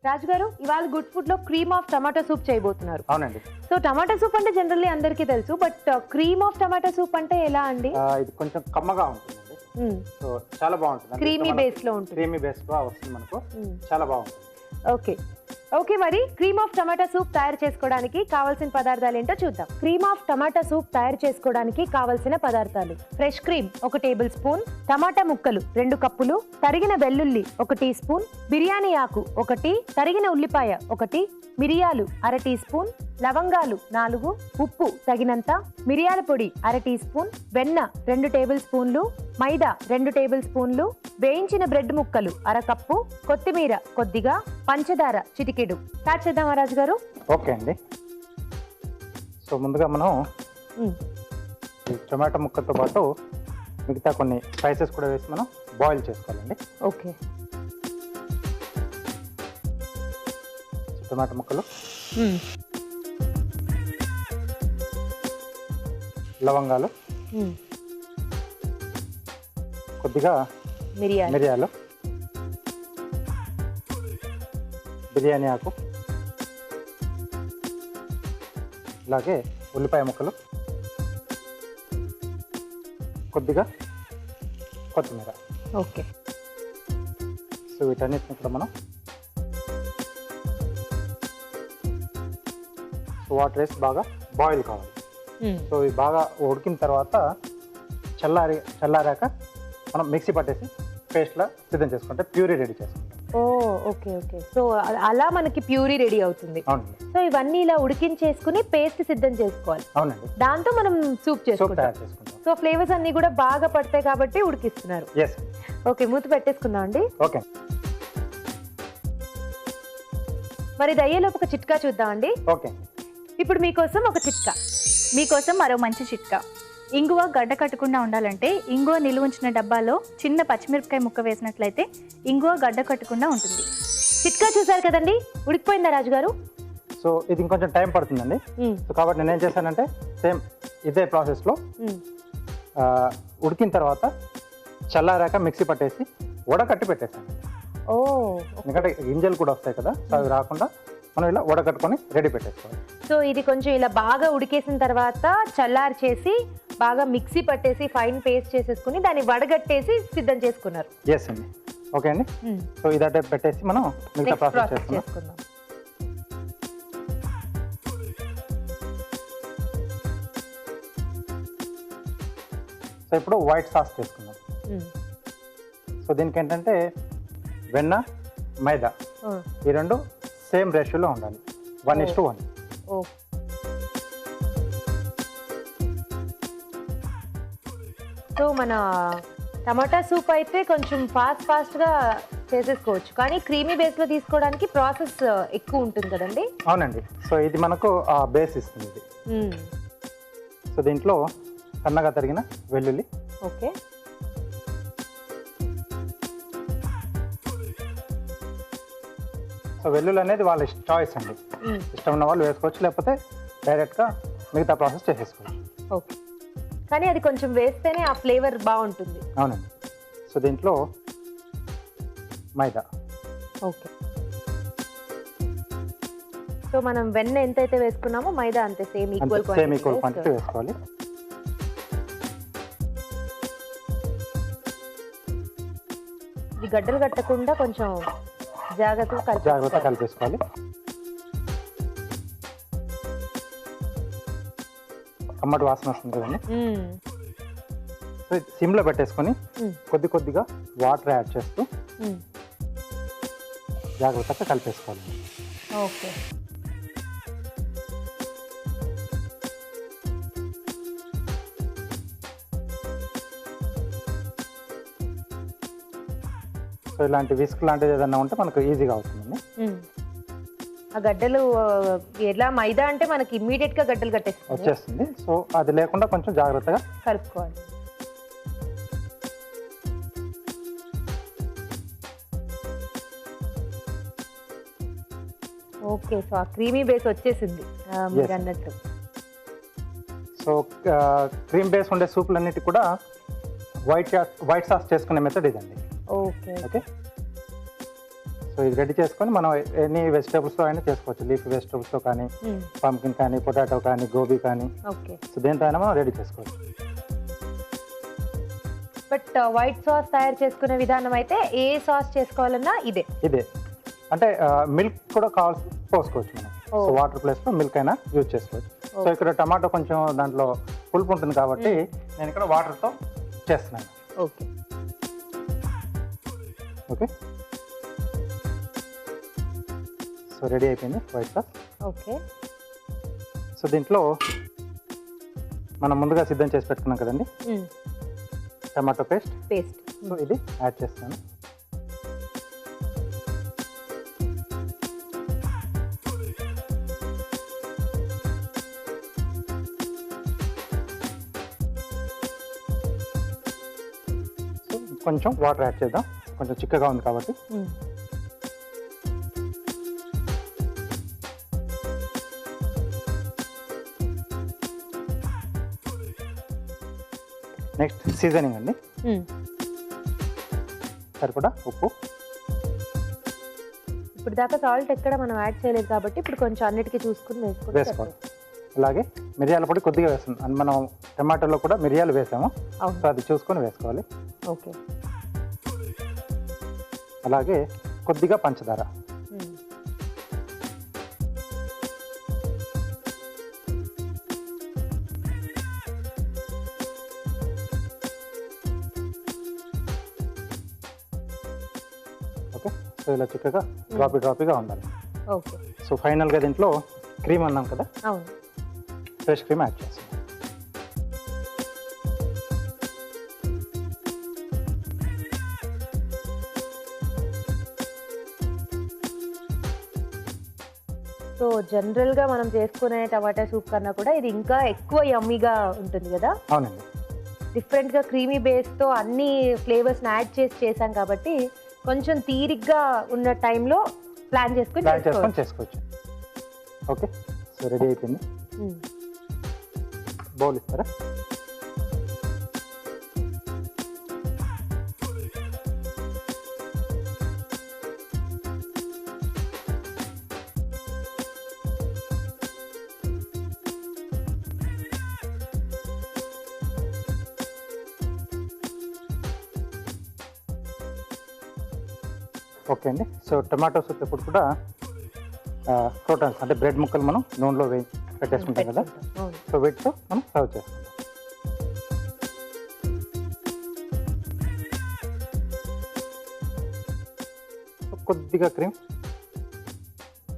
రాజు గారు ఇవాళ good food లో క్రీమ్ ఆఫ్ టమాటో సూప్ చేయబోతున్నారు. అవునండి. సో టమాటో సూప్ అంటే జనరల్లీ అందరికీ తెలుసు, but cream of tomato soup అంటే ఎలా అండి? ఇది కొంచెం కమ్మగా ఉంటుందండి. సో చాలా బాగుంటుంది. క్రీమీ బేస్ లో ఉంటుంది. క్రీమీ బేస్ లో వస్తుంది మనకు. చాలా బాగుంటుంది. ఓకే ఓకే, మరి క్రీమ్ ఆఫ్ టమాటా సూప్ తయారు చేసుకోవడానికి కావాల్సిన పదార్థాలు ఏంటో చూద్దాం. క్రీమ్ ఆఫ్ టమాటా సూప్ తయారు చేసుకోవడానికి కావాల్సిన పదార్థాలు: ఫ్రెష్ క్రీమ్ 1 టేబుల్ స్పూన్, టమాటా ముక్కలు 2 కప్పులు, తరిగిన వెల్లుల్లి 1 టీ స్పూన్, బిర్యానీ ఆకు 1, తరిగిన ఉల్లిపాయ 1, మిరియాలు 1/2 టీ స్పూన్, లవంగాలు 4, ఉప్పు తగినంత, మిరియాల పొడి 1/2 టీ స్పూన్, వెన్న 2 టేబుల్ స్పూన్లు, మైదా 2 టేబుల్ స్పూన్లు, వేయించిన బ్రెడ్ ముక్కలు 1/2 కప్పు, కొత్తిమీర కొద్దిగా, పంచదార చిటికెడు. స్టార్ట్ చేద్దామా రాజు గారు? ఓకే అండి. సో ముందుగా మనం ఈ టొమాటో ముక్కతో పాటు మిగతా కొన్ని స్పైసెస్ కూడా వేసి మనం బాయిల్ చేసుకోవాలండి. ఓకే. టొమాటో ముక్కలు, లవంగాలు, కొద్దిగా మిరియాలు, బిర్యానీ ఆకు, అలాగే ఉల్లిపాయ ముక్కలు, కొద్దిగా కొత్తిమీర. ఓకే. సో వీటన్నిటిని కూడా మనం వాటర్ వేసి బాగా బాయిల్ కావాలి. సో ఇవి బాగా ఉడికిన తర్వాత చల్లారాక మనం మిక్సీ పట్టేసి పేస్ట్లా సిద్ధం చేసుకుంటే ప్యూరీ రెడీ చేసుకుంటాం. Okay okay. సో అలా మనకి ప్యూరీ రెడీ అవుతుంది. అవునండి. సో ఇవన్నీ ఇలా ఉడికించేసుకుని పేస్ట్ సిద్ధం చేసుకోవాలి. అవునండి. దాంతో మనం సూప్ తయారు చేసుకుంటాం. చేసుకుంటాం. సో ఫ్లేవర్స్ అన్ని కూడా బాగా పడతాయి కాబట్టి ఉడికిస్తున్నారు. ఎస్. ఓకే, మూత పెట్టేసుకుందాం అండి. ఓకే. మరి ఇది అయ్యేలోపు ఒక చిట్కా చూద్దాం అండి. ఓకే. ఇప్పుడు మీకోసం ఒక చిట్కా. మీకోసం మరో మంచి చిట్కా. ఇంగువ గడ్డ కట్టకుండా ఉండాలంటే ఇంగువ నిలువ ఉంచిన డబ్బాలో చిన్న పచ్చిమిరపకాయ ముక్క వేసినట్లయితే ఇంగువ గడ్డ కట్టకుండా ఉంటుంది. చిట్కా చూసారు కదండి, ఉడికిపోయిందా రాజు గారు? సో ఇది ఇంకొంచెం టైం పడుతుందండి. సో కాబట్టి నేను ఏం చేశానంటే సేమ్ ఇదే ప్రాసెస్లో ఉడికిన తర్వాత చల్లారాక మిక్సీ పట్టేసి వడకట్టి పెట్టేసాను. ఎందుకంటే గింజలు కూడా వస్తాయి కదా, సో అవి రాకుండా మనం ఇలా వడకట్టుకొని రెడీ పెట్టేసుకోవాలి. సో ఇది కొంచెం ఇలా బాగా ఉడికేసిన తర్వాత చల్లారి చేసి బాగా మిక్సీ పట్టేసి ఫైన్ పేస్ట్ చేసేసుకుని దాన్ని వడగట్టేసి సిద్ధం చేసుకున్నారు. ఎస్ అండి. ఓకే అండి. సో ఇదంటే పెట్టేసి మనం మిగతా ప్రాసెస్ చేసుకుందాం. సో ఇప్పుడు వైట్ సాస్ చేసుకుందాం. సో దీనికి ఏంటంటే వెన్న, మైదా ఈ రెండు సేమ్ రేషియోలో ఉండాలి. 1:1. సో మన టమాటా సూప్ అయితే కొంచెం ఫాస్ట్గా చేసేసుకోవచ్చు, కానీ క్రీమీ బేస్లో తీసుకోవడానికి ప్రాసెస్ ఎక్కువ ఉంటుంది కదండి. అవునండి. సో ఇది మనకు బేస్ ఇస్తుంది ఇది. సో దీంట్లో సన్నగా తరిగిన వెల్లుల్లి. ఓకే. సో వెల్లుల్లి అనేది వాళ్ళ చాయిస్ అండి. ఇష్టం ఉన్న వాళ్ళు వేసుకోవచ్చు, లేకపోతే డైరెక్ట్గా మిగతా ప్రాసెస్ చేసేసుకోవచ్చు. ఓకే, కానీ అది కొంచెం వేస్తేనే ఆ ఫ్లేవర్ బాగుంటుంది. అవునండి. సో దీంట్లో మైదా. ఓకే. సో మనం వెన్న ఎంతైతే వేసుకున్నామో మైదా అంతే సేమ్ ఈక్వల్ క్వాంటిటీ వేసుకోవాలి. ఇది గడ్డలు కట్టకుండా కొంచెం జాగ్రత్తగా కలిపేసుకోవాలి. కమ్మటి వాసన వస్తుంది కదండి. సిమ్లో పెట్టేసుకొని కొద్దిగా వాటర్ యాడ్ చేస్తూ జాగ్రత్తగా కలిపేసుకోవాలి. ఓకే. సో ఇలాంటి విస్క్ లాంటిది ఏదన్నా ఉంటే మనకు ఈజీగా అవుతుందండి. ఆ గడ్డలు ఎలా మైదా అంటే మనకి ఇమ్మీడియట్ గా గడ్డలు వచ్చేస్తుంది. సో అది లేకుండా కొంచెం జాగ్రత్తగా కలుపుకోవాలి. ఓకే. సో ఆ క్రీమీ బేస్ వచ్చేసింది మీరు అన్నట్టు. సో క్రీమ్ బేస్ ఉండే సూప్లన్నిటి కూడా వైట్ సాస్ చేసుకునే మెథడ్ ఇదండి. ఓకే. ఓకే. సో ఇది రెడీ చేసుకొని మనం ఎనీ వెజిటేబుల్స్తో అయినా చేసుకోవచ్చు. లీఫ్ వెజిటేబుల్స్తో కానీ, పంకిన్ కానీ, పొటాటో కానీ, గోబీ కానీ, ఓకే. సో దేంతో అయినా మనం రెడీ చేసుకోవచ్చు. బట్ వైట్ సాస్ తయారు చేసుకునే విధానం అయితే ఏ సాస్ చేసుకోవాలన్నా ఇదే. అంటే మిల్క్ కూడా కావాల్సి పోసుకోవచ్చు మనం. సో వాటర్ ప్లేస్లో మిల్క్ అయినా యూజ్ చేసుకోవచ్చు. సో ఇక్కడ టమాటో కొంచెం దాంట్లో పులుపు ఉంటుంది కాబట్టి నేను ఇక్కడ వాటర్తో చేస్తున్నాను. ఓకే. ఓకే, సో రెడీ అయిపోయింది వైట్ సాస్. ఓకే. సో దీంట్లో మనం ముందుగా సిద్ధం చేసి పెట్టుకున్నాం కదండి టమాటో పేస్ట్. సో ఇది యాడ్ చేస్తాను. సో కొంచెం వాటర్ యాడ్ చేద్దాం, కొంచెం చిక్కగా ఉంది కాబట్టి. నెక్స్ట్ సీజనింగ్ అండి. సరిపడా ఉప్పు. ఇప్పుడు దాకా సాల్ట్ ఎక్కడ మనం యాడ్ చేయలేదు కాబట్టి ఇప్పుడు కొంచెం అన్నిటికీ చూసుకుని వేసుకోవాలి. అలాగే మిరియాల పొడి కొద్దిగా వేస్తుంది, అండ్ మనం టమాటోలో కూడా మిరియాలు వేసాము, సో అది చూసుకొని వేసుకోవాలి. ఓకే. అలాగే కొద్దిగా పంచదార. ఓకే, సో ఇలా చిక్కగా డ్రాపీగా ఉండాలి. ఓకే. సో ఫైనల్గా దీంట్లో క్రీమ్ అన్నాం కదా, అవును, ఫ్రెష్ క్రీమ్ యాడ్ చేస్తాం. సో జనరల్గా మనం చేసుకునే టమాటా సూప్ కన్నా కూడా ఇది ఇంకా ఎక్కువ యమ్మీగా ఉంటుంది కదా. అవునండి. డిఫరెంట్గా క్రీమీ బేస్తో అన్ని ఫ్లేవర్స్ని యాడ్ చేసాం కాబట్టి కొంచెం తీరిగ్గా ఉన్న టైంలో ప్లాన్ చేసుకొని చేసుకోవచ్చు. ఓకే, సో రెడీ అయిపోయింది. బౌల్ ఇస్తారా? ఓకే అండి. సో టమాటో సూప్ ఎప్పుడు కూడా క్రోటన్స్ అంటే బ్రెడ్ ముక్కలు మనం నూనెలో పెట్టేసుకుంటాం కదా, సో వీటితో మనం సర్వ్ చేసుకుంటాం. కొద్దిగా క్రీమ్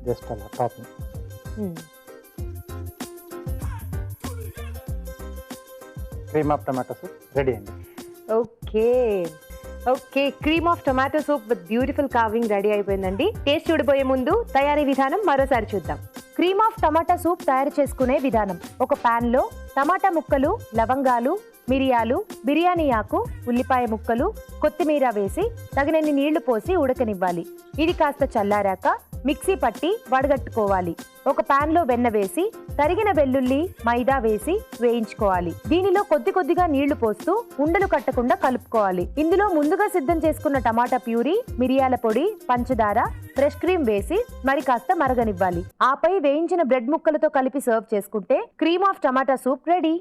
జస్ట్ అలా topping. Cream of tomato soup ready అండి. Okay, cream of tomato soup with beautiful carving ready అయిపోయిందండి. టేస్ట్ చూడబోయే ముందు తయారీ విధానం మరోసారి చూద్దాం. క్రీమ్ ఆఫ్ టమాటా సూప్ తయారు చేసుకునే విధానం: ఒక పాన్ లో టమాటా ముక్కలు, లవంగాలు, మిరియాలు, బిర్యానీ ఆకు, ఉల్లిపాయ ముక్కలు, కొత్తిమీర వేసి తగినన్ని నీళ్లు పోసి ఉడకనివ్వాలి. ఇది కాస్త చల్లారాక మిక్సీ పట్టి వడగట్టుకోవాలి. ఒక పాన్ లో వెన్న వేసి తరిగిన వెల్లుల్లి, మైదా వేసి వేయించుకోవాలి. దీనిలో కొద్దిగా నీళ్లు పోస్తూ ఉండలు కట్టకుండా కలుపుకోవాలి. ఇందులో ముందుగా సిద్ధం చేసుకున్న టమాటా ప్యూరీ, మిరియాల పొడి, పంచదార, ఫ్రెష్ క్రీమ్ వేసి మరి కాస్త మరగనివ్వాలి. ఆపై వేయించిన బ్రెడ్ ముక్కలతో కలిపి సర్వ్ చేసుకుంటే cream of tomato soup ready.